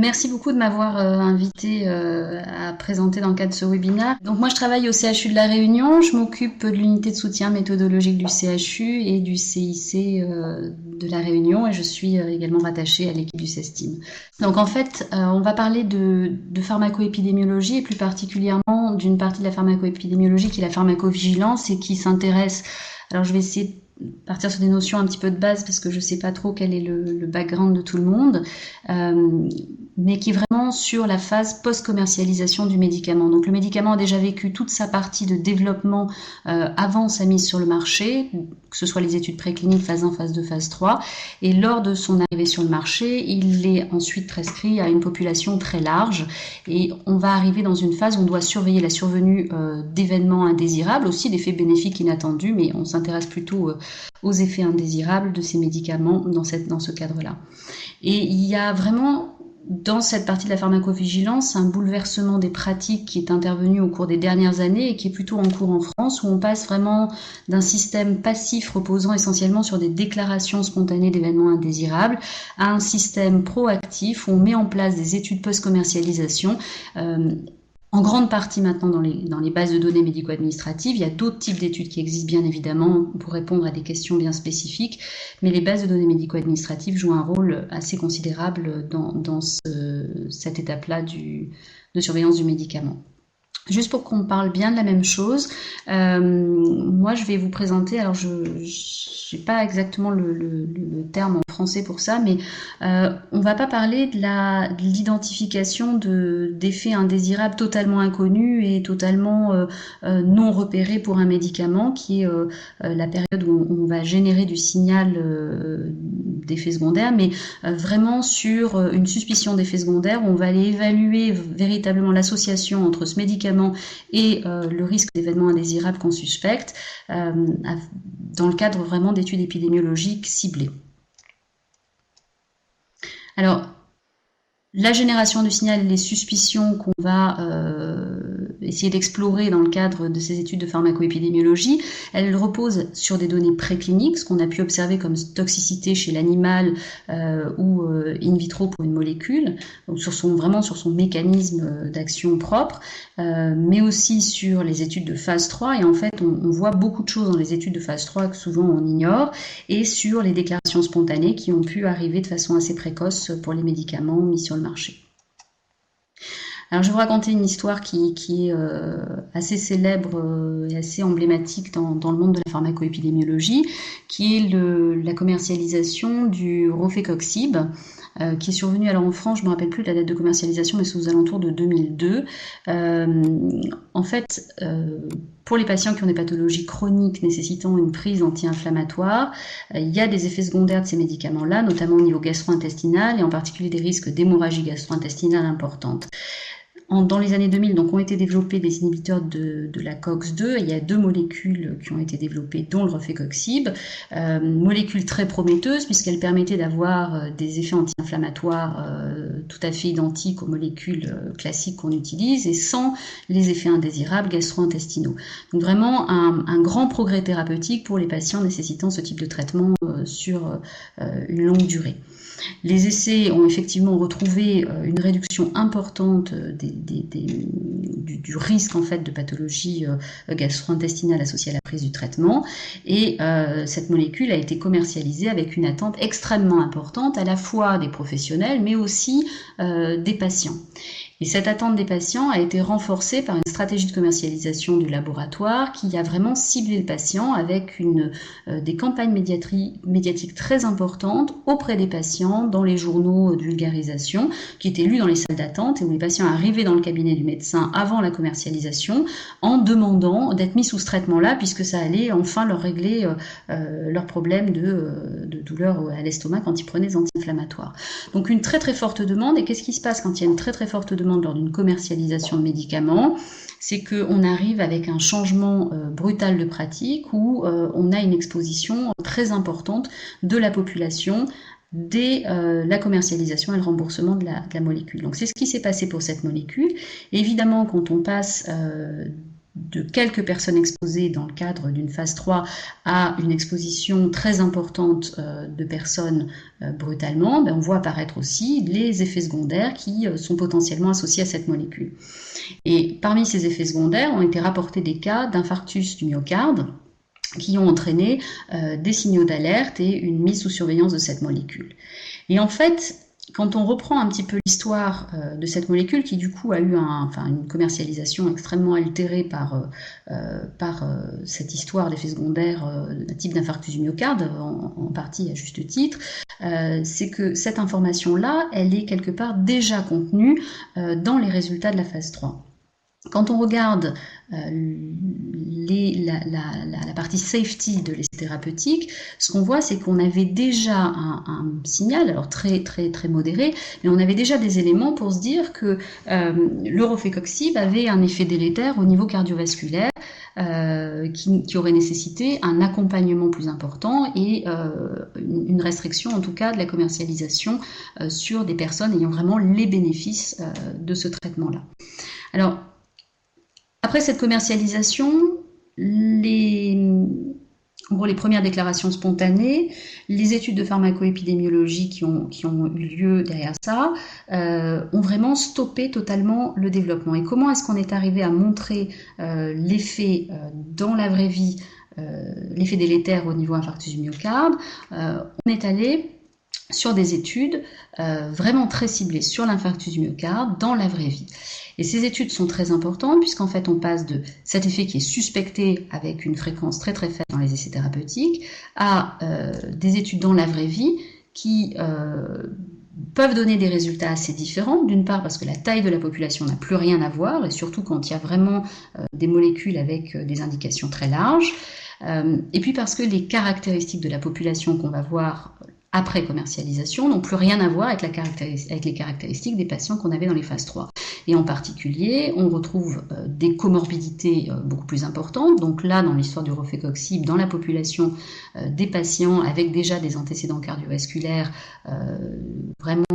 Merci beaucoup de m'avoir invité à présenter dans le cadre de ce webinaire. Donc moi je travaille au CHU de La Réunion, je m'occupe de l'unité de soutien méthodologique du CHU et du CIC de La Réunion et je suis également rattachée à l'équipe du CESTIM. Donc en fait on va parler de pharmacoépidémiologie et plus particulièrement d'une partie de la pharmacoépidémiologie qui est la pharmacovigilance et qui s'intéresse, alors je vais essayer de partir sur des notions un petit peu de base parce que je sais pas trop quel est le background de tout le monde, mais qui est vraiment sur la phase post-commercialisation du médicament. Donc le médicament a déjà vécu toute sa partie de développement avant sa mise sur le marché, que ce soit les études précliniques, phase 1, phase 2, phase 3, et lors de son arrivée sur le marché, il est ensuite prescrit à une population très large, et on va arriver dans une phase où on doit surveiller la survenue d'événements indésirables, aussi d'effets bénéfiques inattendus, mais on s'intéresse plutôt aux effets indésirables de ces médicaments dans ce cadre-là. Et il y a vraiment, dans cette partie de la pharmacovigilance, un bouleversement des pratiques qui est intervenu au cours des dernières années et qui est plutôt en cours en France, où on passe vraiment d'un système passif reposant essentiellement sur des déclarations spontanées d'événements indésirables à un système proactif où on met en place des études post-commercialisation en grande partie maintenant dans les bases de données médico-administratives. Il y a d'autres types d'études qui existent bien évidemment pour répondre à des questions bien spécifiques, mais les bases de données médico-administratives jouent un rôle assez considérable dans cette étape-là de surveillance du médicament. Juste pour qu'on parle bien de la même chose, moi je vais vous présenter, alors je n'ai pas exactement le terme en français pour ça, mais on va pas parler de l'identification d'effets indésirables totalement inconnus et totalement non repérés pour un médicament, qui est la période où on va générer du signal d'effets secondaires, mais vraiment sur une suspicion d'effets secondaires, où on va aller évaluer véritablement l'association entre ce médicament et le risque d'événements indésirables qu'on suspecte dans le cadre vraiment d'études épidémiologiques ciblées. Alors, la génération du signal et les suspicions qu'on va essayer d'explorer dans le cadre de ces études de pharmacoépidémiologie, elles reposent sur des données précliniques, ce qu'on a pu observer comme toxicité chez l'animal ou in vitro pour une molécule, donc vraiment sur son mécanisme d'action propre, mais aussi sur les études de phase 3, et en fait on voit beaucoup de choses dans les études de phase 3 que souvent on ignore, et sur les déclarations spontanées qui ont pu arriver de façon assez précoce pour les médicaments mis sur le marché. Alors je vais vous raconter une histoire qui est assez célèbre et assez emblématique dans le monde de la pharmacoépidémiologie, qui est la commercialisation du rofecoxib, qui est survenu alors en France, je ne me rappelle plus de la date de commercialisation, mais c'est aux alentours de 2002. En fait, pour les patients qui ont des pathologies chroniques nécessitant une prise anti-inflammatoire, il y a des effets secondaires de ces médicaments-là, notamment au niveau gastro-intestinal et en particulier des risques d'hémorragie gastro-intestinale importante. Dans les années 2000, donc, ont été développés des inhibiteurs de la COX-2. Il y a 2 molécules qui ont été développées, dont le rofecoxib, molécule très prometteuse puisqu'elle permettait d'avoir des effets anti-inflammatoires tout à fait identiques aux molécules classiques qu'on utilise et sans les effets indésirables gastro-intestinaux. Donc vraiment un grand progrès thérapeutique pour les patients nécessitant ce type de traitement sur une longue durée. Les essais ont effectivement retrouvé une réduction importante du risque en fait de pathologie gastro-intestinale associée à la prise du traitement, et cette molécule a été commercialisée avec une attente extrêmement importante à la fois des professionnels mais aussi des patients. Et cette attente des patients a été renforcée par une stratégie de commercialisation du laboratoire qui a vraiment ciblé le patient avec des campagnes médiatiques très importantes auprès des patients dans les journaux de vulgarisation qui étaient lus dans les salles d'attente et où les patients arrivaient dans le cabinet du médecin avant la commercialisation en demandant d'être mis sous ce traitement-là puisque ça allait enfin leur régler leur problème de douleur à l'estomac quand ils prenaient des anti-inflammatoires. Donc une très très forte demande. Et qu'est-ce qui se passe quand il y a une très très forte demande lors d'une commercialisation de médicaments? C'est qu'on arrive avec un changement brutal de pratique où on a une exposition très importante de la population dès la commercialisation et le remboursement de la molécule. Donc c'est ce qui s'est passé pour cette molécule. Et évidemment, quand on passe de quelques personnes exposées dans le cadre d'une phase 3 à une exposition très importante de personnes brutalement, on voit apparaître aussi les effets secondaires qui sont potentiellement associés à cette molécule. Et parmi ces effets secondaires ont été rapportés des cas d'infarctus du myocarde qui ont entraîné des signaux d'alerte et une mise sous surveillance de cette molécule. Et en fait, quand on reprend un petit peu l'histoire de cette molécule, qui du coup a eu une commercialisation extrêmement altérée par cette histoire d'effets secondaires type d'infarctus du myocarde, en partie à juste titre, c'est que cette information-là, elle est quelque part déjà contenue dans les résultats de la phase 3. Quand on regarde la partie safety de l'essai thérapeutique, ce qu'on voit, c'est qu'on avait déjà un signal, alors très modéré, mais on avait déjà des éléments pour se dire que le rofecoxib avait un effet délétère au niveau cardiovasculaire qui aurait nécessité un accompagnement plus important et une restriction en tout cas de la commercialisation sur des personnes ayant vraiment les bénéfices de ce traitement-là. Alors, après cette commercialisation, les premières déclarations spontanées, les études de pharmacoépidémiologie qui ont eu lieu derrière ça, ont vraiment stoppé totalement le développement. Et comment est-ce qu'on est arrivé à montrer l'effet dans la vraie vie, l'effet délétère au niveau infarctus du myocarde? On est allé sur des études vraiment très ciblées sur l'infarctus du myocarde dans la vraie vie. Et ces études sont très importantes puisqu'en fait on passe de cet effet qui est suspecté avec une fréquence très faible dans les essais thérapeutiques à des études dans la vraie vie qui peuvent donner des résultats assez différents, d'une part parce que la taille de la population n'a plus rien à voir et surtout quand il y a vraiment des molécules avec des indications très larges, et puis parce que les caractéristiques de la population qu'on va voir après commercialisation n'ont plus rien à voir avec les caractéristiques des patients qu'on avait dans les phases 3. Et en particulier, on retrouve des comorbidités beaucoup plus importantes. Donc là, dans l'histoire du rofecoxib, dans la population des patients avec déjà des antécédents cardiovasculaires vraiment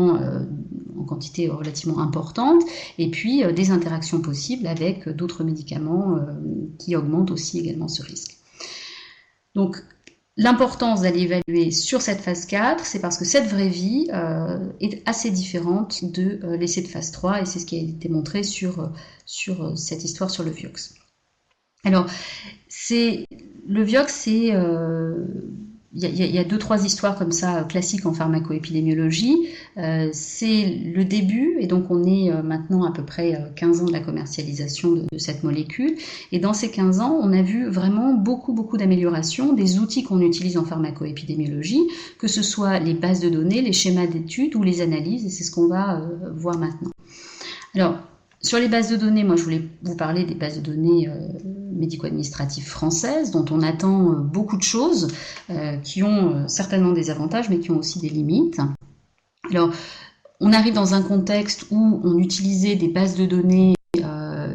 en quantité relativement importante, et puis des interactions possibles avec d'autres médicaments qui augmentent aussi également ce risque. Donc, l'importance d'aller évaluer sur cette phase 4, c'est parce que cette vraie vie est assez différente de l'essai de phase 3 et c'est ce qui a été montré sur cette histoire sur le Vioxx. Alors, le Vioxx, c'est... Il y a 2-3 histoires comme ça classiques en pharmacoépidémiologie. C'est le début, et donc on est maintenant à peu près 15 ans de la commercialisation de cette molécule. Et dans ces 15 ans, on a vu vraiment beaucoup d'améliorations des outils qu'on utilise en pharmacoépidémiologie, que ce soit les bases de données, les schémas d'études ou les analyses, et c'est ce qu'on va voir maintenant. Alors, sur les bases de données, moi je voulais vous parler des bases de données médico-administratives françaises, dont on attend beaucoup de choses, qui ont certainement des avantages, mais qui ont aussi des limites. Alors, on arrive dans un contexte où on utilisait des bases de données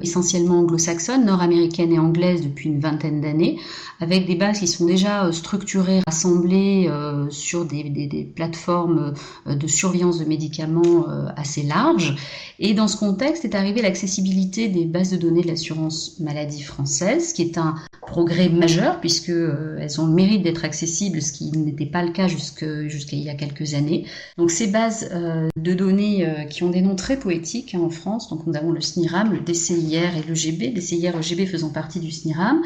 essentiellement anglo-saxonnes, nord-américaines et anglaises depuis une vingtaine d'années, avec des bases qui sont déjà structurées, rassemblées sur des plateformes de surveillance de médicaments assez larges. Et dans ce contexte est arrivée l'accessibilité des bases de données de l'assurance maladie française, qui est un progrès majeur, puisque elles ont le mérite d'être accessibles, ce qui n'était pas le cas jusqu'à il y a quelques années. Donc ces bases de données qui ont des noms très poétiques en France, donc nous avons le SNIRAM, le DCIR et l'EGB, DCIR et EGB faisant partie du SNIRAM.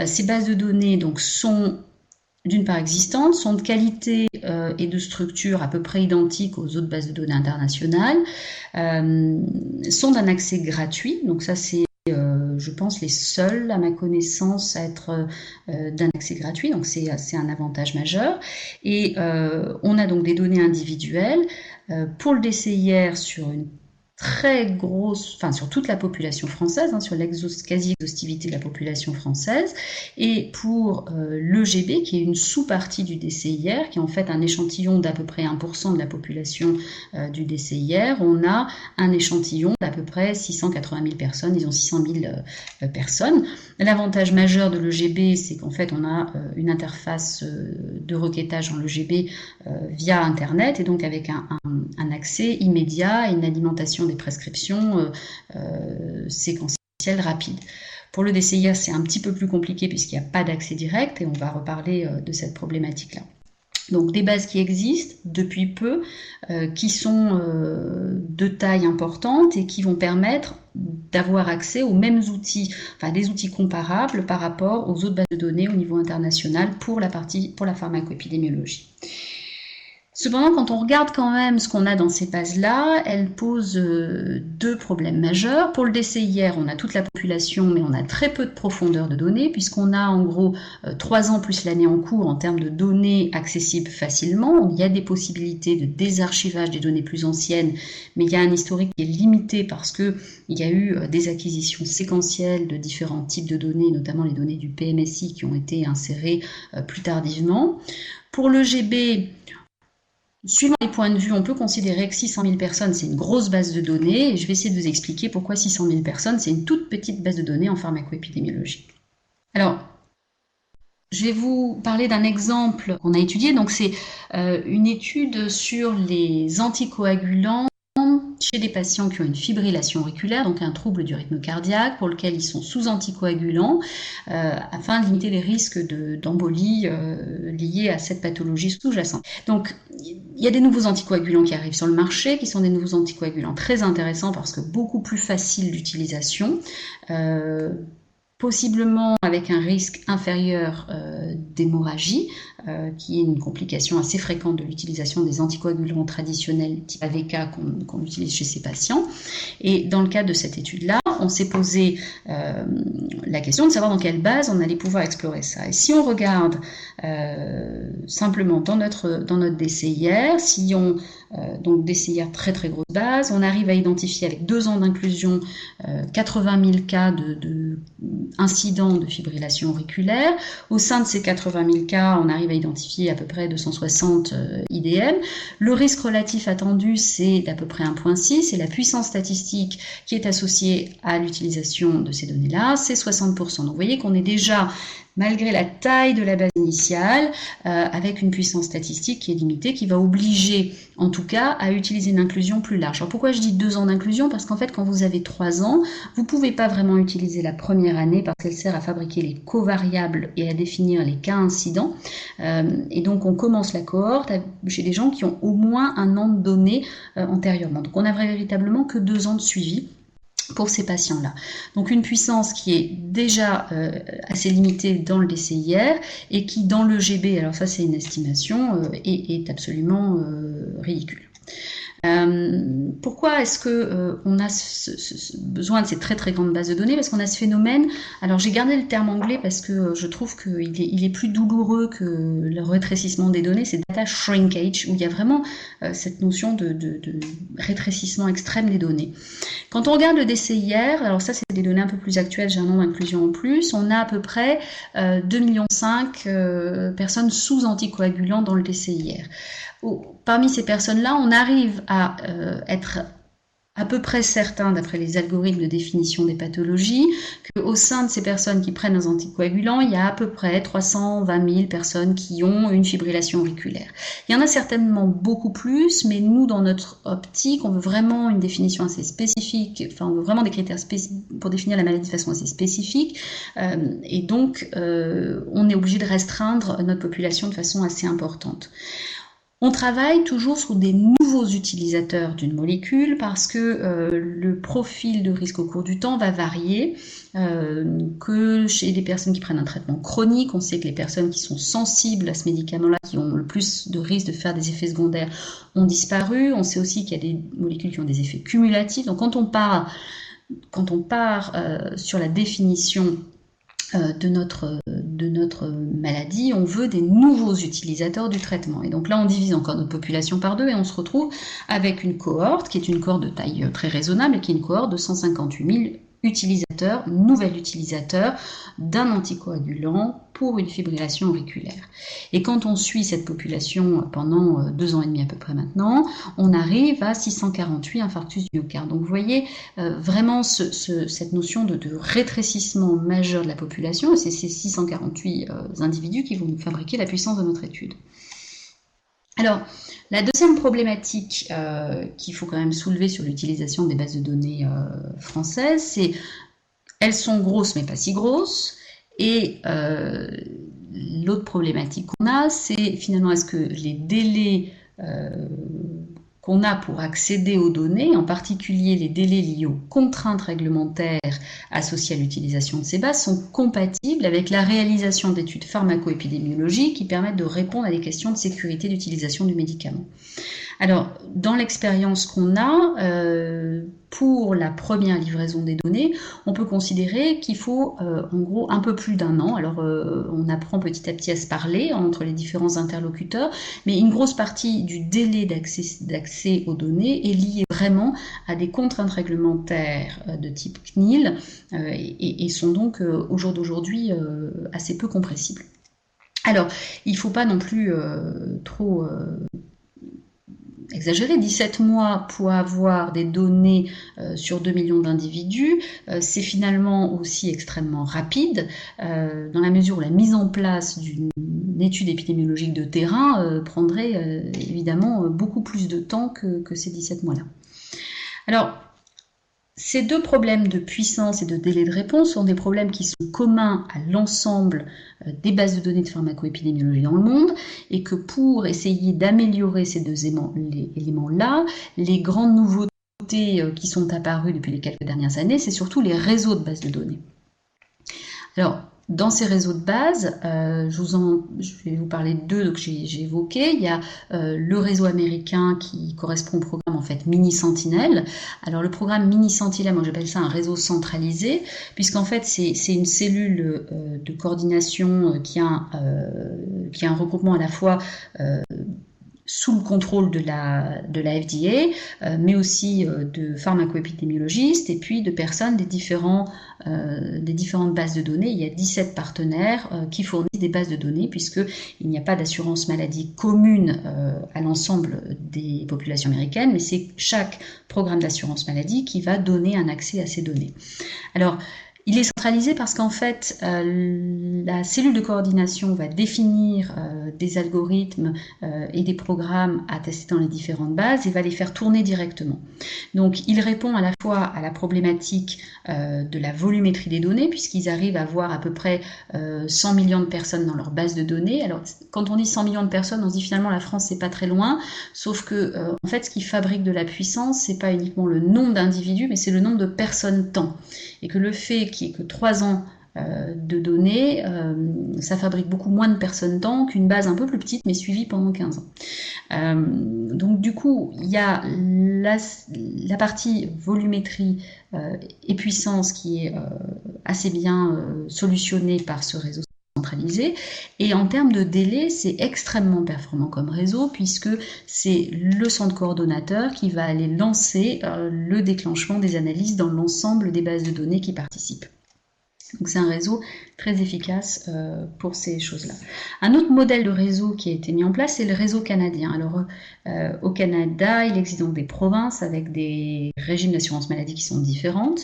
Ces bases de données donc sont d'une part existantes, sont de qualité et de structure à peu près identiques aux autres bases de données internationales, sont d'un accès gratuit, donc ça c'est je pense les seuls à ma connaissance à être d'un accès gratuit, donc c'est un avantage majeur. Et on a donc des données individuelles pour le DCIR sur une très grosse, enfin sur toute la population française, sur quasi-exhaustivité de la population française, et pour l'EGB, qui est une sous-partie du DCIR, qui est en fait un échantillon d'à peu près 1% de la population du DCIR, on a un échantillon d'à peu près 680 000 personnes, disons 600 000 personnes. L'avantage majeur de l'EGB, c'est qu'en fait on a une interface de requêtage en l'EGB via Internet, et donc avec un accès immédiat et une alimentation des prescriptions séquentielles rapides. Pour le DCIR, c'est un petit peu plus compliqué puisqu'il n'y a pas d'accès direct et on va reparler de cette problématique-là. Donc des bases qui existent depuis peu, qui sont de taille importante et qui vont permettre d'avoir accès aux mêmes outils, enfin des outils comparables par rapport aux autres bases de données au niveau international pour la pharmacoépidémiologie. Cependant, quand on regarde quand même ce qu'on a dans ces bases-là, elles posent deux problèmes majeurs. Pour le DCIR, on a toute la population, mais on a très peu de profondeur de données, puisqu'on a en gros 3 ans plus l'année en cours en termes de données accessibles facilement. Il y a des possibilités de désarchivage des données plus anciennes, mais il y a un historique qui est limité parce qu'il y a eu des acquisitions séquentielles de différents types de données, notamment les données du PMSI qui ont été insérées plus tardivement. Pour le GB, suivant les points de vue, on peut considérer que 600 000 personnes, c'est une grosse base de données, et je vais essayer de vous expliquer pourquoi 600 000 personnes, c'est une toute petite base de données en pharmacoépidémiologie. Alors, je vais vous parler d'un exemple qu'on a étudié, donc c'est une étude sur les anticoagulants chez des patients qui ont une fibrillation auriculaire, donc un trouble du rythme cardiaque, pour lequel ils sont sous anticoagulants, afin de limiter les risques d'embolie liés à cette pathologie sous-jacente. Donc, il y a des nouveaux anticoagulants qui arrivent sur le marché, qui sont des nouveaux anticoagulants très intéressants parce que beaucoup plus faciles d'utilisation, possiblement avec un risque inférieur d'hémorragie, qui est une complication assez fréquente de l'utilisation des anticoagulants traditionnels type AVK qu'on utilise chez ces patients. Et dans le cadre de cette étude-là, on s'est posé la question de savoir dans quelle base on allait pouvoir explorer ça. Et si on regarde simplement dans notre DCIR, si on donc DCIR très très grosse base, on arrive à identifier avec 2 ans d'inclusion 80 000 cas de incidents de fibrillation auriculaire. Au sein de ces 80 000 cas, on arrive à identifier à peu près 260 IDM. Le risque relatif attendu, c'est d'à peu près 1,6, et la puissance statistique qui est associée à l'utilisation de ces données-là, c'est 60%. Donc vous voyez qu'on est déjà, malgré la taille de la base initiale, avec une puissance statistique qui est limitée, qui va obliger, en tout cas, à utiliser une inclusion plus large. Alors pourquoi je dis 2 ans d'inclusion? Parce qu'en fait, quand vous avez 3 ans, vous ne pouvez pas vraiment utiliser la première année parce qu'elle sert à fabriquer les covariables et à définir les cas incidents. Et donc, on commence la cohorte chez des gens qui ont au moins 1 an de données antérieurement. Donc, on n'a véritablement que 2 ans de suivi pour ces patients-là. Donc une puissance qui est déjà assez limitée dans le DCIR et qui dans le GB, alors ça c'est une estimation, est absolument ridicule. Pourquoi est-ce que on a besoin de ces très très grandes bases de données? Parce qu'on a ce phénomène, alors j'ai gardé le terme anglais parce que je trouve qu'il est plus douloureux que le rétrécissement des données, c'est data shrinkage, où il y a vraiment cette notion de rétrécissement extrême des données. Quand on regarde le DCIR, alors ça c'est des données un peu plus actuelles, j'ai un nombre d'inclusion en plus, on a à peu près 2,5 millions personnes sous anticoagulants dans le DCIR. Parmi ces personnes-là, on arrive à être à peu près certain, d'après les algorithmes de définition des pathologies, qu'au sein de ces personnes qui prennent un anticoagulant, il y a à peu près 320 000 personnes qui ont une fibrillation auriculaire. Il y en a certainement beaucoup plus, mais nous, dans notre optique, on veut vraiment une définition assez spécifique, enfin, on veut vraiment des critères pour définir la maladie de façon assez spécifique, et donc, on est obligé de restreindre notre population de façon assez importante. On travaille toujours sur des nouveaux utilisateurs d'une molécule parce que le profil de risque au cours du temps va varier, que chez les personnes qui prennent un traitement chronique, on sait que les personnes qui sont sensibles à ce médicament-là, qui ont le plus de risque de faire des effets secondaires, ont disparu. On sait aussi qu'il y a des molécules qui ont des effets cumulatifs. Donc quand on part sur la définition de notre maladie, on veut des nouveaux utilisateurs du traitement. Et donc là, on divise encore notre population par 2 et on se retrouve avec une cohorte qui est une cohorte de taille très raisonnable et qui est une cohorte de 158 000 utilisateurs, nouvel utilisateur d'un anticoagulant pour une fibrillation auriculaire. Et quand on suit cette population pendant 2 ans et demi à peu près maintenant, on arrive à 648 infarctus du myocarde. Donc vous voyez vraiment cette notion de rétrécissement majeur de la population, et c'est ces 648 individus qui vont nous fabriquer la puissance de notre étude. Alors, la deuxième problématique qu'il faut quand même soulever sur l'utilisation des bases de données françaises, c'est Elles sont grosses mais pas si grosses. Et l'autre problématique qu'on a, c'est finalement est-ce que les délais qu'on a pour accéder aux données, en particulier les délais liés aux contraintes réglementaires associées à l'utilisation de ces bases, sont compatibles avec la réalisation d'études pharmaco-épidémiologiques qui permettent de répondre à des questions de sécurité d'utilisation du médicament. Alors, dans l'expérience qu'on a, pour la première livraison des données, on peut considérer qu'il faut en gros un peu plus d'un an. Alors, on apprend petit à petit à se parler entre les différents interlocuteurs, mais une grosse partie du délai d'accès aux données est liée vraiment à des contraintes réglementaires de type CNIL et sont donc au jour d'aujourd'hui assez peu compressibles. Alors, il ne faut pas non plus trop exagéré, 17 mois pour avoir des données sur 2 millions d'individus, c'est finalement aussi extrêmement rapide, dans la mesure où la mise en place d'une étude épidémiologique de terrain prendrait évidemment beaucoup plus de temps que ces 17 mois-là. Alors, ces deux problèmes de puissance et de délai de réponse sont des problèmes qui sont communs à l'ensemble des bases de données de pharmacoépidémiologie dans le monde et que pour essayer d'améliorer ces deux éléments-là, les grandes nouveautés qui sont apparues depuis les quelques dernières années, c'est surtout les réseaux de bases de données. Alors, dans ces réseaux de base, je vais vous parler de deux que j'ai évoqués. Il y a le réseau américain qui correspond au programme en fait Mini Sentinel. Alors le programme Mini Sentinel, moi j'appelle ça un réseau centralisé, puisqu'en fait c'est une cellule de coordination qui a un regroupement à la fois sous le contrôle de la FDA, mais aussi de pharmacoépidémiologistes et puis de personnes des différentes bases de données. Il y a 17 partenaires qui fournissent des bases de données puisqu'il n'y a pas d'assurance maladie commune à l'ensemble des populations américaines, mais c'est chaque programme d'assurance maladie qui va donner un accès à ces données. Alors, il est centralisé parce qu'en fait, la cellule de coordination va définir des algorithmes et des programmes à tester dans les différentes bases et va les faire tourner directement. Donc, il répond à la fois à la problématique de la volumétrie des données, puisqu'ils arrivent à avoir à peu près 100 millions de personnes dans leur base de données. Alors, quand on dit 100 millions de personnes, on se dit finalement la France, c'est pas très loin, sauf que en fait, ce qui fabrique de la puissance, c'est pas uniquement le nombre d'individus, mais c'est le nombre de personnes temps. Et que le fait qu'il n'y ait que 3 ans de données, ça fabrique beaucoup moins de personnes temps qu'une base un peu plus petite, mais suivie pendant 15 ans. Donc du coup, il y a la partie volumétrie et puissance qui est assez bien solutionnée par ce réseau centralisé. Et en termes de délai, c'est extrêmement performant comme réseau puisque c'est le centre coordonnateur qui va aller lancer le déclenchement des analyses dans l'ensemble des bases de données qui participent. Donc c'est un réseau très efficace pour ces choses-là. Un autre modèle de réseau qui a été mis en place, c'est le réseau canadien. Alors au Canada, il existe donc des provinces avec des régimes d'assurance maladie qui sont différentes.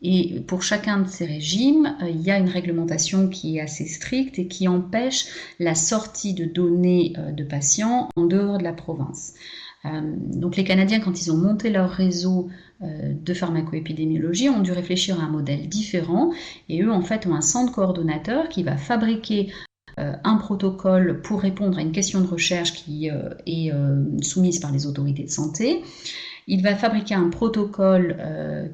Et pour chacun de ces régimes, il y a une réglementation qui est assez stricte et qui empêche la sortie de données de patients en dehors de la province. Donc les Canadiens, quand ils ont monté leur réseau de pharmacoépidémiologie, ont dû réfléchir à un modèle différent et eux en fait ont un centre coordonnateur qui va fabriquer un protocole pour répondre à une question de recherche qui est soumise par les autorités de santé. Il va fabriquer un protocole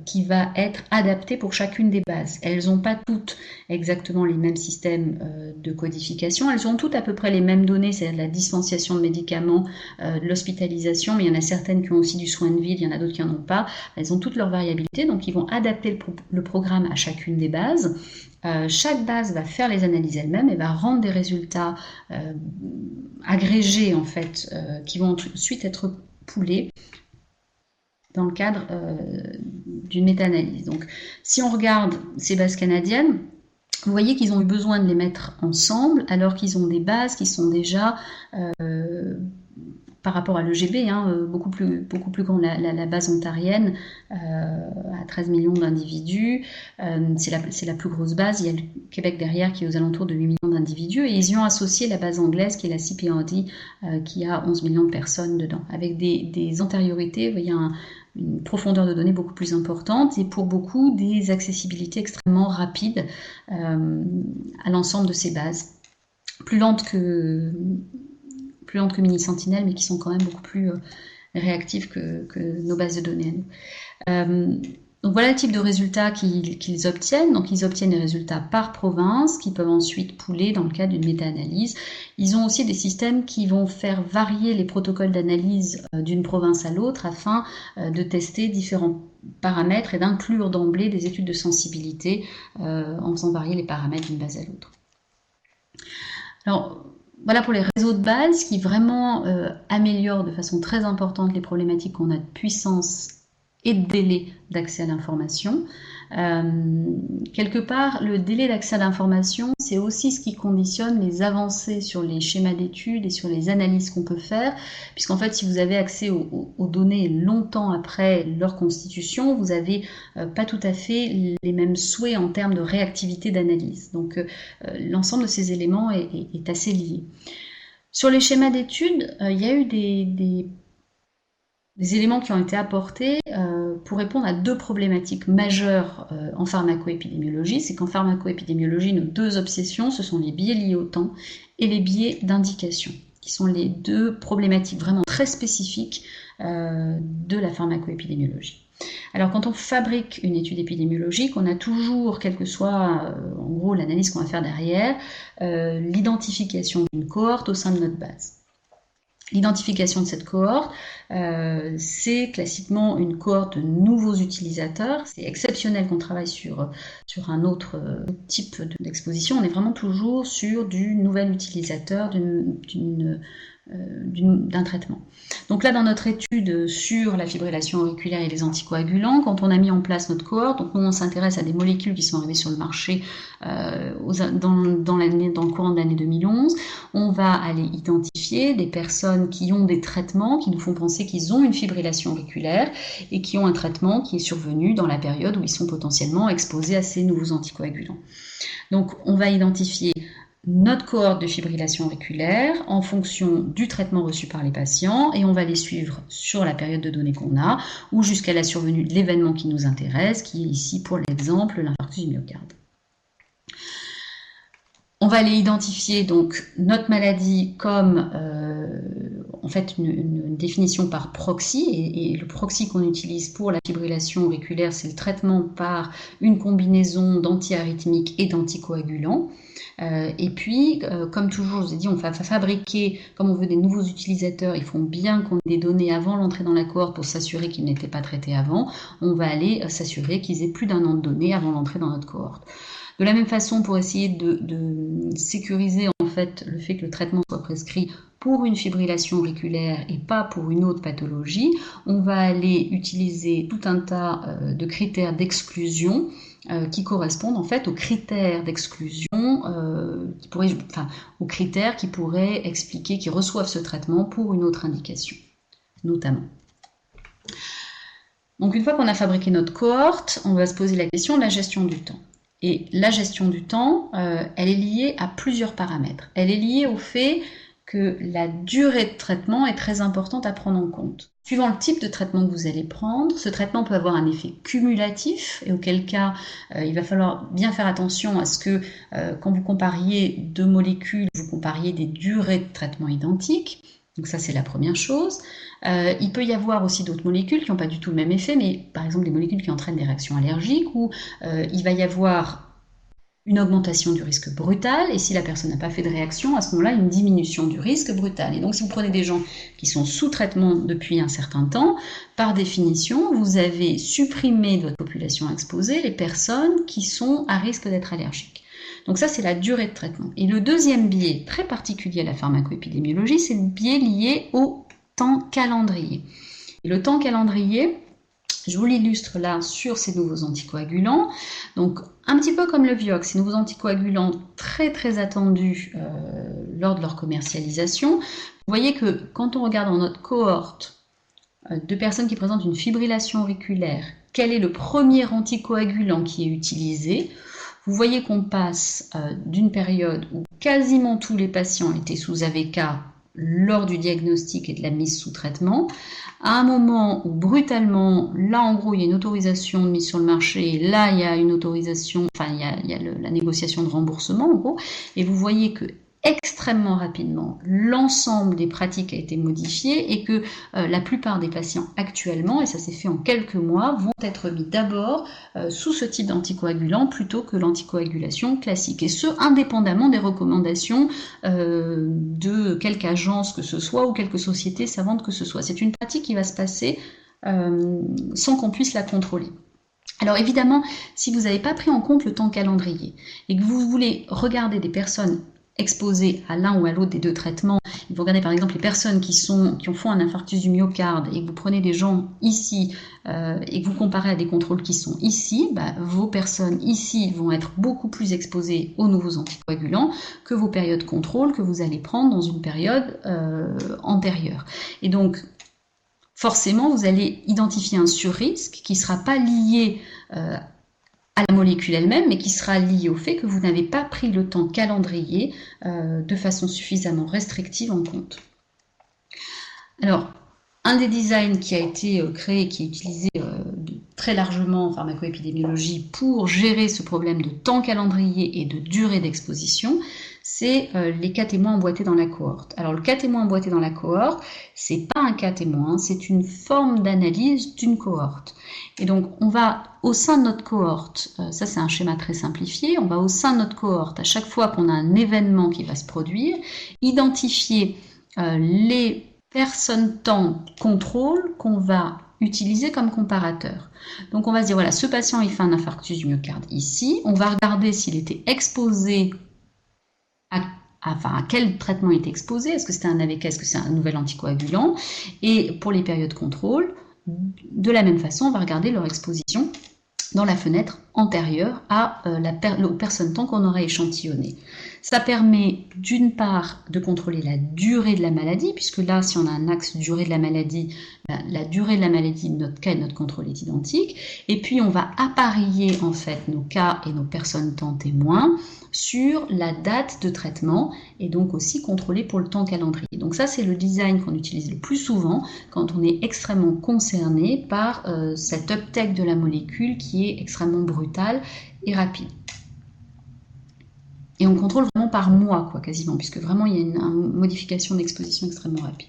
qui va être adapté pour chacune des bases. Elles n'ont pas toutes exactement les mêmes systèmes de codification. Elles ont toutes à peu près les mêmes données, c'est-à-dire la dispensation de médicaments, de l'hospitalisation, mais il y en a certaines qui ont aussi du soin de ville, il y en a d'autres qui n'en ont pas. Elles ont toutes leurs variabilités, donc ils vont adapter le programme à chacune des bases. Chaque base va faire les analyses elle-même et va rendre des résultats agrégés en fait, qui vont ensuite être poolés dans le cadre d'une méta-analyse. Donc, si on regarde ces bases canadiennes, vous voyez qu'ils ont eu besoin de les mettre ensemble, alors qu'ils ont des bases qui sont déjà par rapport à l'EGB, beaucoup plus grand, la base ontarienne, à 13 millions d'individus, c'est la plus grosse base. Il y a le Québec derrière qui est aux alentours de 8 millions d'individus, et ils y ont associé la base anglaise qui est la CPRD, qui a 11 millions de personnes dedans, avec des antériorités, vous voyez, une profondeur de données beaucoup plus importante, et pour beaucoup des accessibilités extrêmement rapides à l'ensemble de ces bases, plus lentes que Mini-Sentinel, mais qui sont quand même beaucoup plus réactives que nos bases de données à nous. Donc voilà le type de résultats qu'ils obtiennent. Donc ils obtiennent des résultats par province, qui peuvent ensuite pooler dans le cadre d'une méta-analyse. Ils ont aussi des systèmes qui vont faire varier les protocoles d'analyse d'une province à l'autre afin de tester différents paramètres et d'inclure d'emblée des études de sensibilité en faisant varier les paramètres d'une base à l'autre. Alors, voilà pour les réseaux de base qui vraiment améliorent de façon très importante les problématiques qu'on a de puissance et de délai d'accès à l'information. Quelque part, le délai d'accès à l'information, c'est aussi ce qui conditionne les avancées sur les schémas d'études et sur les analyses qu'on peut faire, puisqu'en fait, si vous avez accès aux données longtemps après leur constitution, vous n'avez pas tout à fait les mêmes souhaits en termes de réactivité d'analyse. Donc, l'ensemble de ces éléments est assez lié. Sur les schémas d'études, il y a eu des éléments qui ont été apportés pour répondre à deux problématiques majeures en pharmacoépidémiologie. C'est qu'en pharmacoépidémiologie, nos deux obsessions, ce sont les biais liés au temps et les biais d'indication, qui sont les deux problématiques vraiment très spécifiques de la pharmacoépidémiologie. Alors quand on fabrique une étude épidémiologique, on a toujours, quelle que soit en gros l'analyse qu'on va faire derrière, l'identification d'une cohorte au sein de notre base. L'identification de cette cohorte, c'est classiquement une cohorte de nouveaux utilisateurs. C'est exceptionnel qu'on travaille sur un autre type d'exposition. On est vraiment toujours sur du nouvel utilisateur d'un traitement. Donc là, dans notre étude sur la fibrillation auriculaire et les anticoagulants, quand on a mis en place notre cohorte, donc nous on s'intéresse à des molécules qui sont arrivées sur le marché dans le courant de l'année 2011. On va aller identifier des personnes qui ont des traitements qui nous font penser qu'ils ont une fibrillation auriculaire et qui ont un traitement qui est survenu dans la période où ils sont potentiellement exposés à ces nouveaux anticoagulants. Donc on va identifier notre cohorte de fibrillation auriculaire en fonction du traitement reçu par les patients, et on va les suivre sur la période de données qu'on a ou jusqu'à la survenue de l'événement qui nous intéresse, qui est ici pour l'exemple l'infarctus du myocarde. On va aller identifier donc notre maladie comme en fait une définition par proxy, et le proxy qu'on utilise pour la fibrillation auriculaire, c'est le traitement par une combinaison d'antiarythmiques et d'anticoagulants. Et puis, comme toujours, je vous ai dit, on va fabriquer, comme on veut des nouveaux utilisateurs, il faut bien qu'on ait des données avant l'entrée dans la cohorte pour s'assurer qu'ils n'étaient pas traités avant. On va aller s'assurer qu'ils aient plus d'un an de données avant l'entrée dans notre cohorte. De la même façon, pour essayer de sécuriser en fait le fait que le traitement soit prescrit pour une fibrillation auriculaire et pas pour une autre pathologie, on va aller utiliser tout un tas de critères d'exclusion qui correspondent en fait aux critères d'exclusion, aux critères qui pourraient expliquer qu'ils reçoivent ce traitement pour une autre indication, notamment. Donc une fois qu'on a fabriqué notre cohorte, on va se poser la question de la gestion du temps. Et la gestion du temps, elle est liée à plusieurs paramètres. Elle est liée au fait que la durée de traitement est très importante à prendre en compte. Suivant le type de traitement que vous allez prendre, ce traitement peut avoir un effet cumulatif, et auquel cas, il va falloir bien faire attention à ce que, quand vous compariez deux molécules, vous compariez des durées de traitement identiques. Donc ça, c'est la première chose. Il peut y avoir aussi d'autres molécules qui n'ont pas du tout le même effet, mais par exemple des molécules qui entraînent des réactions allergiques, où il va y avoir une augmentation du risque brutal, et si la personne n'a pas fait de réaction, à ce moment-là, une diminution du risque brutal. Et donc, si vous prenez des gens qui sont sous traitement depuis un certain temps, par définition, vous avez supprimé de votre population exposée les personnes qui sont à risque d'être allergiques. Donc ça, c'est la durée de traitement. Et le deuxième biais très particulier à la pharmacoépidémiologie, c'est le biais lié au temps calendrier. Et le temps calendrier, Je vous l'illustre là sur ces nouveaux anticoagulants. Donc, un petit peu comme le Vioxx, ces nouveaux anticoagulants très très attendus lors de leur commercialisation. Vous voyez que quand on regarde dans notre cohorte de personnes qui présentent une fibrillation auriculaire, quel est le premier anticoagulant qui est utilisé? Vous voyez qu'on passe d'une période où quasiment tous les patients étaient sous AVK lors du diagnostic et de la mise sous traitement, à un moment où brutalement, là en gros il y a une autorisation de mise sur le marché, et là il y a une autorisation, enfin il y a la négociation de remboursement en gros, et vous voyez que extrêmement rapidement, l'ensemble des pratiques a été modifié et que la plupart des patients actuellement, et ça s'est fait en quelques mois, vont être mis d'abord sous ce type d'anticoagulant plutôt que l'anticoagulation classique. Et ce, indépendamment des recommandations de quelque agence que ce soit ou quelque société savante que ce soit. C'est une pratique qui va se passer sans qu'on puisse la contrôler. Alors évidemment, si vous n'avez pas pris en compte le temps calendrier et que vous voulez regarder des personnes exposés à l'un ou à l'autre des deux traitements, vous regardez par exemple les personnes qui font un infarctus du myocarde et que vous prenez des gens ici et que vous comparez à des contrôles qui sont ici, vos personnes ici vont être beaucoup plus exposées aux nouveaux anticoagulants que vos périodes contrôle que vous allez prendre dans une période antérieure. Et donc, forcément, vous allez identifier un surrisque qui ne sera pas lié à la molécule elle-même, mais qui sera lié au fait que vous n'avez pas pris le temps calendrier de façon suffisamment restrictive en compte. Alors, un des designs qui a été créé, qui est utilisé très largement en pharmacoépidémiologie pour gérer ce problème de temps calendrier et de durée d'exposition, c'est les cas témoins emboîtés dans la cohorte. Alors le cas témoin emboîté dans la cohorte, c'est pas un cas témoin, c'est une forme d'analyse d'une cohorte. Et donc on va au sein de notre cohorte, ça c'est un schéma très simplifié, on va au sein de notre cohorte, à chaque fois qu'on a un événement qui va se produire, identifier les personnes temps contrôle qu'on va utiliser comme comparateur. Donc on va se dire, voilà, ce patient il fait un infarctus du myocarde ici, on va regarder s'il était exposé à quel traitement il était exposé, est-ce que c'était un AVK, est-ce que c'est un nouvel anticoagulant, et pour les périodes contrôle, de la même façon, on va regarder leur exposition dans la fenêtre antérieure aux personnes temps qu'on aurait échantillonné. Ça permet d'une part de contrôler la durée de la maladie, puisque là, si on a un axe durée de la maladie, la durée de la maladie de notre cas et de notre contrôle est identique, et puis on va appareiller en fait nos cas et nos personnes temps témoins sur la date de traitement et donc aussi contrôler pour le temps calendrier. Donc ça, c'est le design qu'on utilise le plus souvent quand on est extrêmement concerné par cet uptake de la molécule qui est extrêmement brutal et rapide. Et on contrôle vraiment par mois, quoi, quasiment, puisque vraiment il y a une modification d'exposition extrêmement rapide.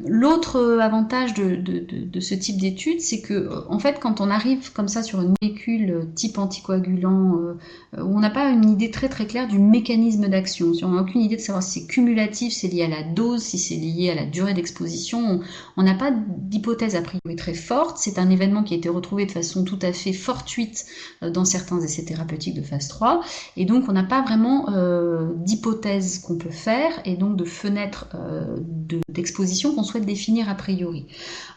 L'autre avantage de ce type d'étude, c'est que en fait, quand on arrive comme ça sur une molécule type anticoagulant, où on n'a pas une idée très très claire du mécanisme d'action, si on n'a aucune idée de savoir si c'est cumulatif, c'est lié à la dose, si c'est lié à la durée d'exposition, on n'a pas d'hypothèse a priori très forte. C'est un événement qui a été retrouvé de façon tout à fait fortuite dans certains essais thérapeutiques de phase 3, et donc on n'a pas vraiment d'hypothèse qu'on peut faire, et donc de fenêtre d'exposition qu'on souhaite définir a priori.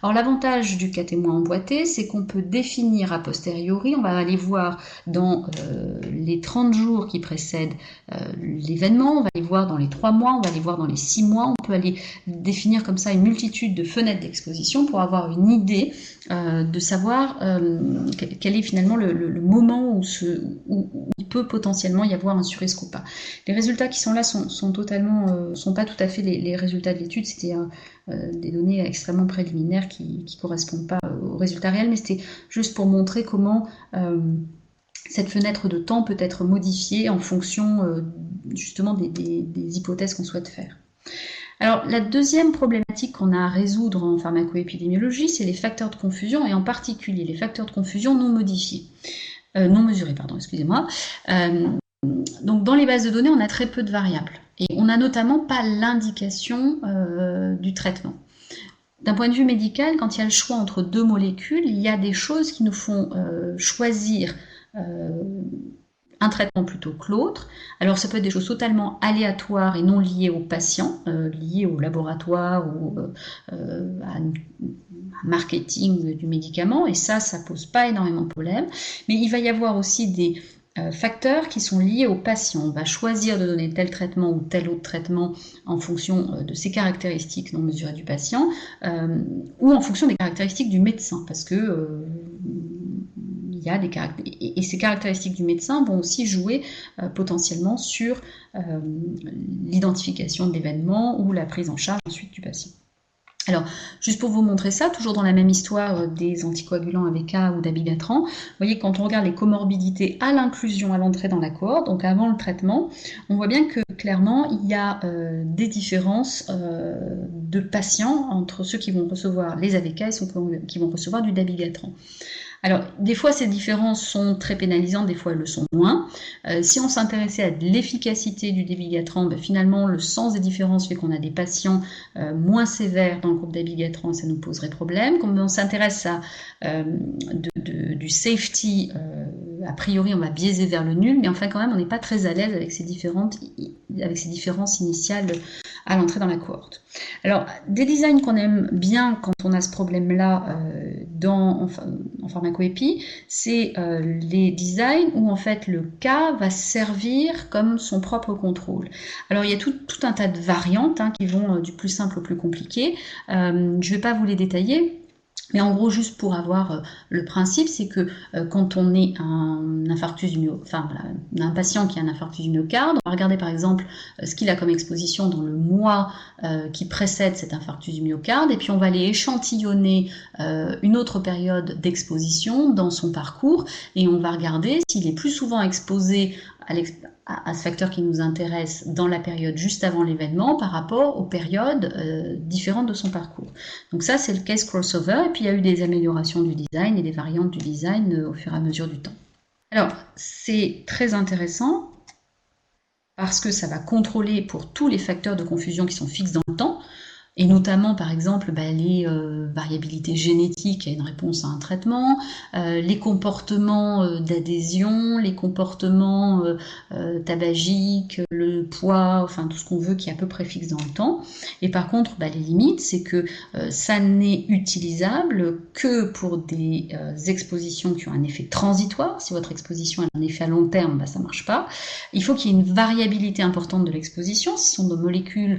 Alors l'avantage du cas témoin emboîté, c'est qu'on peut définir a posteriori, on va aller voir dans les 30 jours qui précèdent l'événement, on va aller voir dans les 3 mois, on va aller voir dans les 6 mois, on peut aller définir comme ça une multitude de fenêtres d'exposition pour avoir une idée de savoir quel est finalement le moment où il peut potentiellement y avoir un surrisque ou pas. Les résultats qui sont là sont pas tout à fait les résultats de l'étude, c'était des données extrêmement préliminaires qui ne correspondent pas aux résultats réels, mais c'était juste pour montrer comment cette fenêtre de temps peut être modifiée en fonction justement des hypothèses qu'on souhaite faire. Alors la deuxième problématique qu'on a à résoudre en pharmacoépidémiologie, c'est les facteurs de confusion, et en particulier les facteurs de confusion non mesurés, excusez-moi. Donc dans les bases de données, on a très peu de variables. Et on n'a notamment pas l'indication du traitement. D'un point de vue médical, quand il y a le choix entre deux molécules, il y a des choses qui nous font choisir un traitement plutôt que l'autre. Alors ça peut être des choses totalement aléatoires et non liées au patient, liées au laboratoire ou à un marketing du médicament, et ça pose pas énormément de problèmes. Mais il va y avoir aussi des facteurs qui sont liés au patient. On va choisir de donner tel traitement ou tel autre traitement en fonction de ses caractéristiques non mesurées du patient ou en fonction des caractéristiques du médecin, parce que il y a des et ces caractéristiques du médecin vont aussi jouer potentiellement sur l'identification de l'événement ou la prise en charge ensuite du patient. Alors, juste pour vous montrer ça, toujours dans la même histoire des anticoagulants AVK ou dabigatran, vous voyez, quand on regarde les comorbidités à l'inclusion, à l'entrée dans la cohorte, donc avant le traitement, on voit bien que clairement, il y a des différences de patients entre ceux qui vont recevoir les AVK et ceux qui vont recevoir du dabigatran. Alors, des fois, ces différences sont très pénalisantes, des fois, elles le sont moins. Si on s'intéressait à l'efficacité du dabigatran, finalement, le sens des différences fait qu'on a des patients moins sévères dans le groupe dabigatran, ça nous poserait problème. Comme on s'intéresse à du safety, a priori, on va biaiser vers le nul, mais enfin, quand même, on n'est pas très à l'aise avec ces différences initiales à l'entrée dans la cohorte. Alors, des designs qu'on aime bien quand on a ce problème-là en pharmacoépie, c'est les designs où en fait le cas va servir comme son propre contrôle. Alors, il y a tout un tas de variantes qui vont du plus simple au plus compliqué. Je ne vais pas vous les détailler. Mais en gros, juste pour avoir le principe, c'est que quand on est un infarctus du myocarde, enfin voilà, un patient qui a un infarctus du myocarde, on va regarder par exemple ce qu'il a comme exposition dans le mois qui précède cet infarctus du myocarde, et puis on va aller échantillonner une autre période d'exposition dans son parcours, et on va regarder s'il est plus souvent exposé à ce facteur qui nous intéresse dans la période juste avant l'événement par rapport aux périodes différentes de son parcours. Donc ça, c'est le case crossover, et puis il y a eu des améliorations du design et des variantes du design au fur et à mesure du temps. Alors, c'est très intéressant parce que ça va contrôler pour tous les facteurs de confusion qui sont fixes dans le temps, et notamment par exemple les variabilités génétiques à une réponse à un traitement, les comportements d'adhésion, les comportements tabagiques, le poids, enfin tout ce qu'on veut qui est à peu près fixe dans le temps. Et par contre, les limites, c'est que ça n'est utilisable que pour des expositions qui ont un effet transitoire. Si votre exposition a un effet à long terme, ça marche pas. Il faut qu'il y ait une variabilité importante de l'exposition. Si ce sont des molécules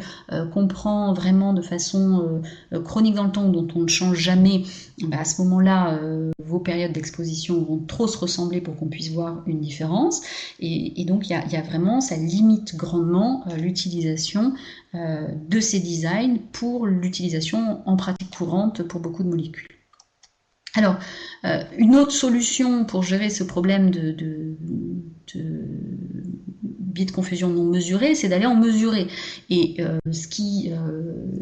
qu'on prend vraiment de façon chronique dans le temps, dont on ne change jamais, à ce moment-là, vos périodes d'exposition vont trop se ressembler pour qu'on puisse voir une différence. Et donc, il y a vraiment, ça limite grandement l'utilisation de ces designs pour l'utilisation en pratique courante pour beaucoup de molécules. Alors, une autre solution pour gérer ce problème de biais de confusion non mesurés, c'est d'aller en mesurer. Et ce qui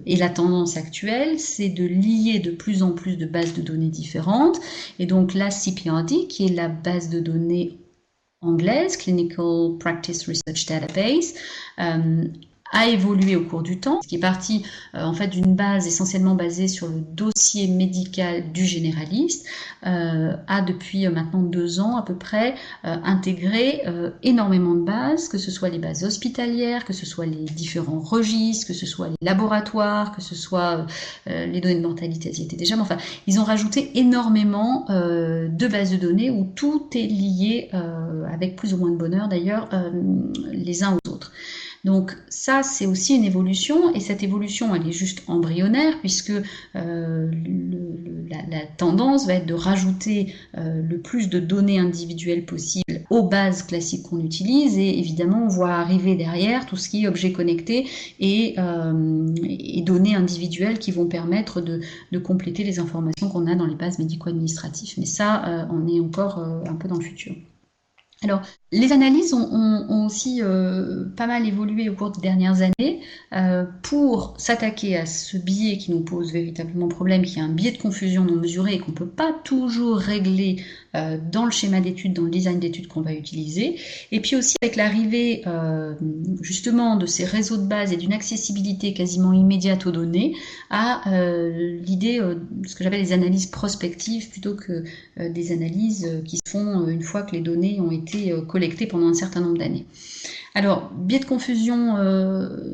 est la tendance actuelle, c'est de lier de plus en plus de bases de données différentes. Et donc la CPRD, qui est la base de données anglaise, Clinical Practice Research Database, a évolué au cours du temps, ce qui est parti en fait d'une base essentiellement basée sur le dossier médical du généraliste, a depuis maintenant 2 ans à peu près intégré énormément de bases, que ce soit les bases hospitalières, que ce soit les différents registres, que ce soit les laboratoires, que ce soit les données de mortalité, elles y étaient déjà, mais enfin ils ont rajouté énormément de bases de données où tout est lié avec plus ou moins de bonheur d'ailleurs les uns aux autres. Donc ça, c'est aussi une évolution, et cette évolution, elle est juste embryonnaire, puisque la tendance va être de rajouter le plus de données individuelles possibles aux bases classiques qu'on utilise, et évidemment, on voit arriver derrière tout ce qui est objets connectés et données individuelles qui vont permettre de compléter les informations qu'on a dans les bases médico-administratives. Mais ça, on est encore un peu dans le futur. Alors, les analyses ont aussi pas mal évolué au cours des dernières années pour s'attaquer à ce biais qui nous pose véritablement problème, qui est un biais de confusion non mesuré et qu'on ne peut pas toujours régler dans le schéma d'études, dans le design d'études qu'on va utiliser. Et puis aussi avec l'arrivée justement de ces réseaux de base et d'une accessibilité quasiment immédiate aux données, à l'idée de ce que j'appelle des analyses prospectives plutôt que des analyses qui se font une fois que les données ont été collectées collectés pendant un certain nombre d'années. Alors, biais de confusion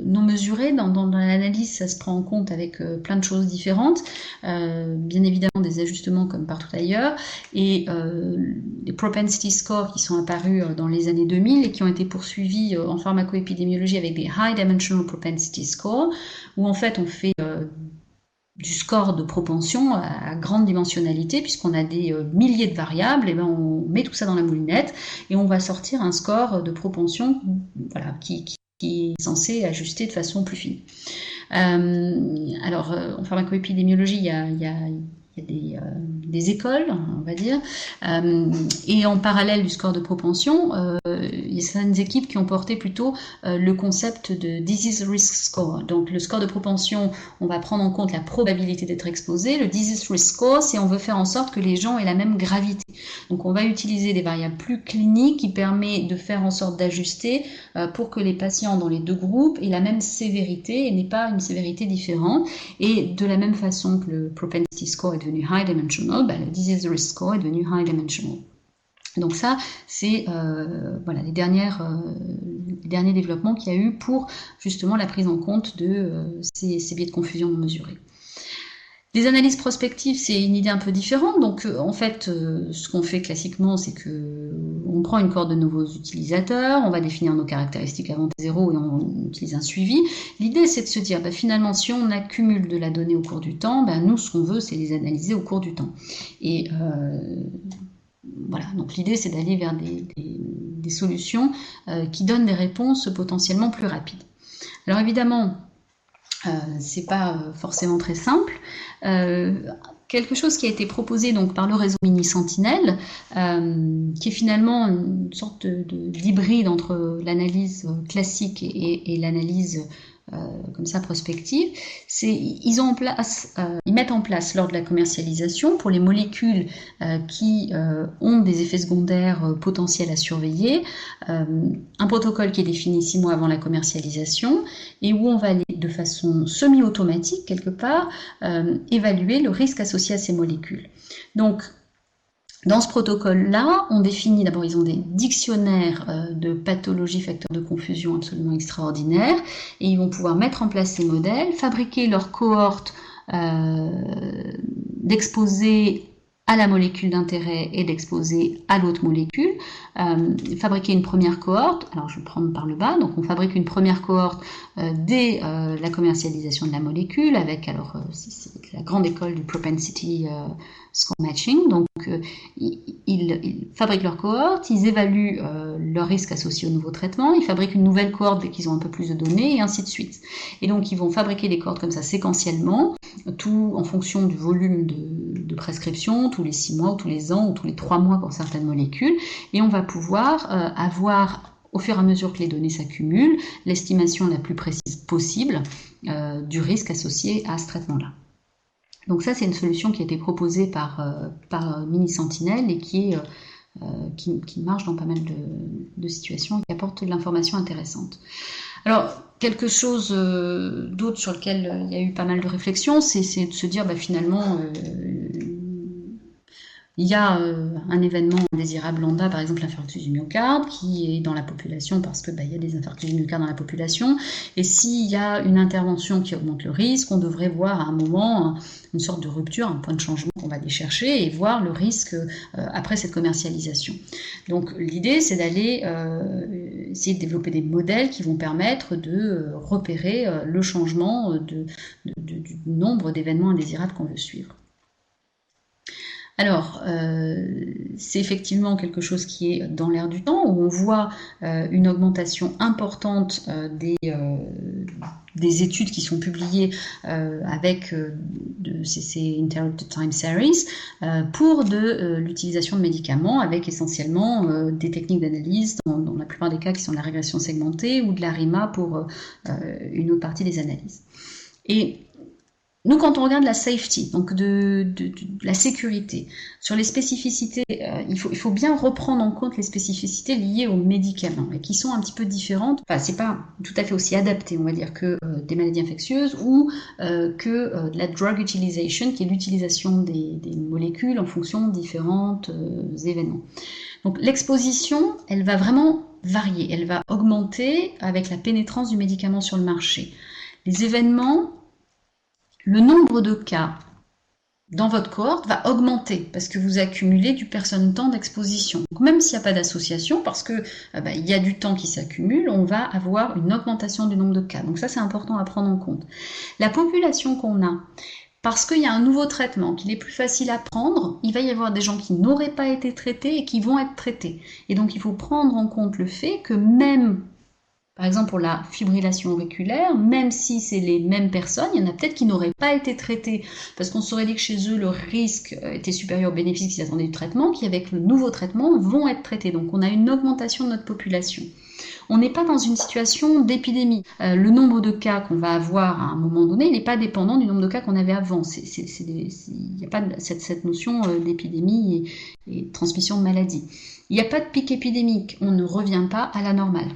non mesurés, dans l'analyse, ça se prend en compte avec plein de choses différentes, bien évidemment des ajustements comme partout ailleurs, et les propensity scores qui sont apparus dans les années 2000 et qui ont été poursuivis en pharmacoépidémiologie avec des high dimensional propensity scores, où en fait on fait du score de propension à grande dimensionnalité, puisqu'on a des milliers de variables, et ben on met tout ça dans la moulinette et on va sortir un score de propension, voilà, qui est censé ajuster de façon plus fine. Alors, en pharmacoépidémiologie, il y a des écoles, on va dire, et en parallèle du score de propension, il y a certaines équipes qui ont porté plutôt le concept de disease risk score. Donc le score de propension, on va prendre en compte la probabilité d'être exposé. Le disease risk score, c'est on veut faire en sorte que les gens aient la même gravité. Donc on va utiliser des variables plus cliniques qui permettent de faire en sorte d'ajuster pour que les patients dans les deux groupes aient la même sévérité et n'aient pas une sévérité différente. Et de la même façon que le propensity score est devenu high dimensional, le disease risk score est devenu high dimensional. Donc ça, c'est voilà, les derniers développements qu'il y a eu pour justement la prise en compte de ces biais de confusion non mesurés. Les analyses prospectives, c'est une idée un peu différente. Donc, en fait, ce qu'on fait classiquement, c'est que on prend une cohorte de nouveaux utilisateurs, on va définir nos caractéristiques avant T0 et on utilise un suivi. L'idée, c'est de se dire, finalement, si on accumule de la donnée au cours du temps, nous, ce qu'on veut, c'est les analyser au cours du temps. Et voilà, donc l'idée, c'est d'aller vers des solutions qui donnent des réponses potentiellement plus rapides. Alors évidemment, c'est pas forcément très simple. Quelque chose qui a été proposé donc par le réseau Mini Sentinel, qui est finalement une sorte d'hybride entre l'analyse classique et l'analyse comme ça prospective, ils mettent en place lors de la commercialisation pour les molécules qui ont des effets secondaires potentiels à surveiller, un protocole qui est défini 6 mois avant la commercialisation et où on va aller de façon semi-automatique quelque part évaluer le risque associé à ces molécules. Donc dans ce protocole-là, on définit, d'abord ils ont des dictionnaires de pathologies facteurs de confusion absolument extraordinaires, et ils vont pouvoir mettre en place ces modèles, fabriquer leur cohorte d'exposés à la molécule d'intérêt et d'exposer à l'autre molécule, fabriquer une première cohorte, alors je vais prendre par le bas, donc on fabrique une première cohorte dès la commercialisation de la molécule, avec alors c'est la grande école du propensity score matching, donc ils fabriquent leur cohorte, ils évaluent leur risque associé au nouveau traitement, ils fabriquent une nouvelle cohorte dès qu'ils ont un peu plus de données, et ainsi de suite. Et donc ils vont fabriquer des cohortes comme ça séquentiellement, tout en fonction du volume de prescription, tous les 6 mois, ou tous les ans, ou tous les 3 mois pour certaines molécules, et on va pouvoir avoir, au fur et à mesure que les données s'accumulent, l'estimation la plus précise possible du risque associé à ce traitement-là. Donc ça, c'est une solution qui a été proposée par Mini Sentinel et qui marche dans pas mal de situations et qui apporte de l'information intéressante. Alors, quelque chose d'autre sur lequel il y a eu pas mal de réflexions, c'est de se dire finalement il y a un événement indésirable lambda, par exemple l'infarctus du myocarde, qui est dans la population parce que il y a des infarctus du myocarde dans la population. Et s'il y a une intervention qui augmente le risque, on devrait voir à un moment une sorte de rupture, un point de changement qu'on va aller chercher et voir le risque après cette commercialisation. Donc l'idée, c'est d'aller essayer de développer des modèles qui vont permettre de repérer le changement du nombre d'événements indésirables qu'on veut suivre. Alors, c'est effectivement quelque chose qui est dans l'air du temps, où on voit une augmentation importante des études qui sont publiées avec ces Interrupted Time Series pour l'utilisation de médicaments avec essentiellement des techniques d'analyse, dans la plupart des cas qui sont de la régression segmentée ou de la RIMA pour une autre partie des analyses. Et nous, quand on regarde la safety, donc de la sécurité, sur les spécificités, il faut bien reprendre en compte les spécificités liées aux médicaments et qui sont un petit peu différentes. Enfin, c'est pas tout à fait aussi adapté, on va dire, que des maladies infectieuses ou que de la drug utilization, qui est l'utilisation des molécules en fonction de différents événements. Donc l'exposition, elle va vraiment varier, elle va augmenter avec la pénétrance du médicament sur le marché. Les événements, le nombre de cas dans votre cohorte va augmenter parce que vous accumulez du temps d'exposition. Donc même s'il n'y a pas d'association, parce que il y a du temps qui s'accumule, on va avoir une augmentation du nombre de cas. Donc ça, c'est important à prendre en compte. La population qu'on a, parce qu'il y a un nouveau traitement, qu'il est plus facile à prendre, il va y avoir des gens qui n'auraient pas été traités et qui vont être traités. Et donc il faut prendre en compte le fait que même, par exemple pour la fibrillation auriculaire, même si c'est les mêmes personnes, il y en a peut-être qui n'auraient pas été traités parce qu'on se serait dit que chez eux le risque était supérieur au bénéfice qu'ils attendaient du traitement, qui avec le nouveau traitement vont être traités. Donc on a une augmentation de notre population. On n'est pas dans une situation d'épidémie. Le nombre de cas qu'on va avoir à un moment donné, il n'est pas dépendant du nombre de cas qu'on avait avant. Il n'y a pas cette notion d'épidémie et de transmission de maladie. Il n'y a pas de pic épidémique. On ne revient pas à la normale.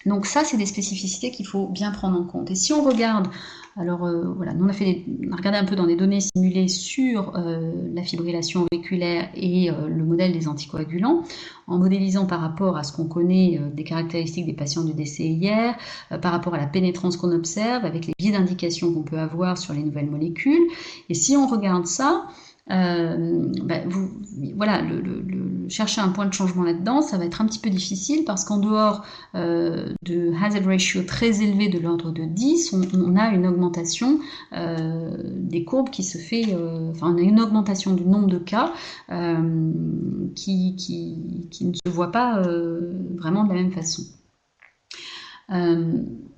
Donc ça, c'est des spécificités qu'il faut bien prendre en compte. Et si on regarde, alors voilà, nous on a regardé un peu dans des données simulées sur la fibrillation auriculaire et le modèle des anticoagulants, en modélisant par rapport à ce qu'on connaît des caractéristiques des patients du DCIR, par rapport à la pénétrance qu'on observe, avec les biais d'indication qu'on peut avoir sur les nouvelles molécules. Et si on regarde ça, voilà, chercher un point de changement là-dedans, ça va être un petit peu difficile parce qu'en dehors de hazard ratio très élevé de l'ordre de 10, on a une augmentation des courbes qui se fait, on a une augmentation du nombre de cas qui ne se voit pas vraiment de la même façon.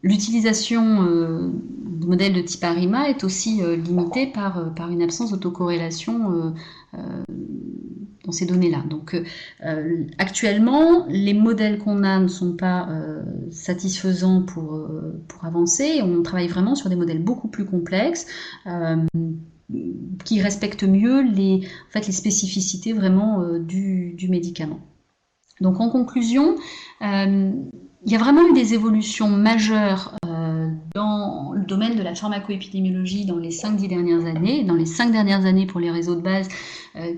L'utilisation de modèles de type ARIMA est aussi limitée par une absence d'autocorrélation dans ces données-là. Donc actuellement, les modèles qu'on a ne sont pas satisfaisants pour avancer. On travaille vraiment sur des modèles beaucoup plus complexes qui respectent mieux les spécificités vraiment du médicament. Donc en conclusion, il y a vraiment eu des évolutions majeures dans le domaine de la pharmacoépidémiologie dans les 5-10 dernières années, dans les 5 dernières années pour les réseaux de base,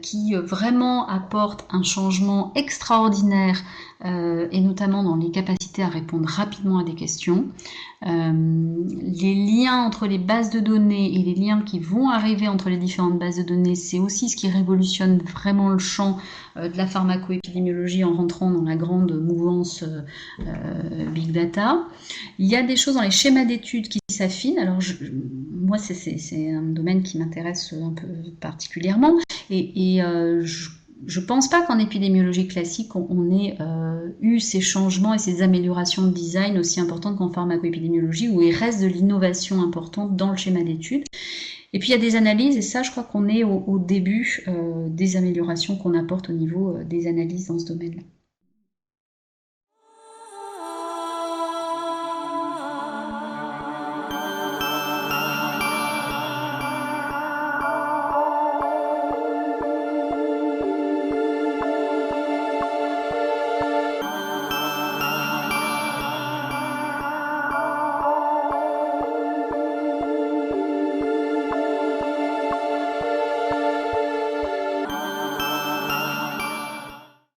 qui vraiment apportent un changement extraordinaire et notamment dans les capacités à répondre rapidement à des questions. Les liens entre les bases de données et les liens qui vont arriver entre les différentes bases de données, c'est aussi ce qui révolutionne vraiment le champ de la pharmacoépidémiologie en rentrant dans la grande mouvance Big Data. Il y a des choses dans les schémas d'études qui s'affinent. Alors moi, c'est un domaine qui m'intéresse un peu particulièrement et je pense pas qu'en épidémiologie classique, on ait eu ces changements et ces améliorations de design aussi importantes qu'en pharmacoépidémiologie, où il reste de l'innovation importante dans le schéma d'études. Et puis il y a des analyses, et ça je crois qu'on est au début des améliorations qu'on apporte au niveau des analyses dans ce domaine-là.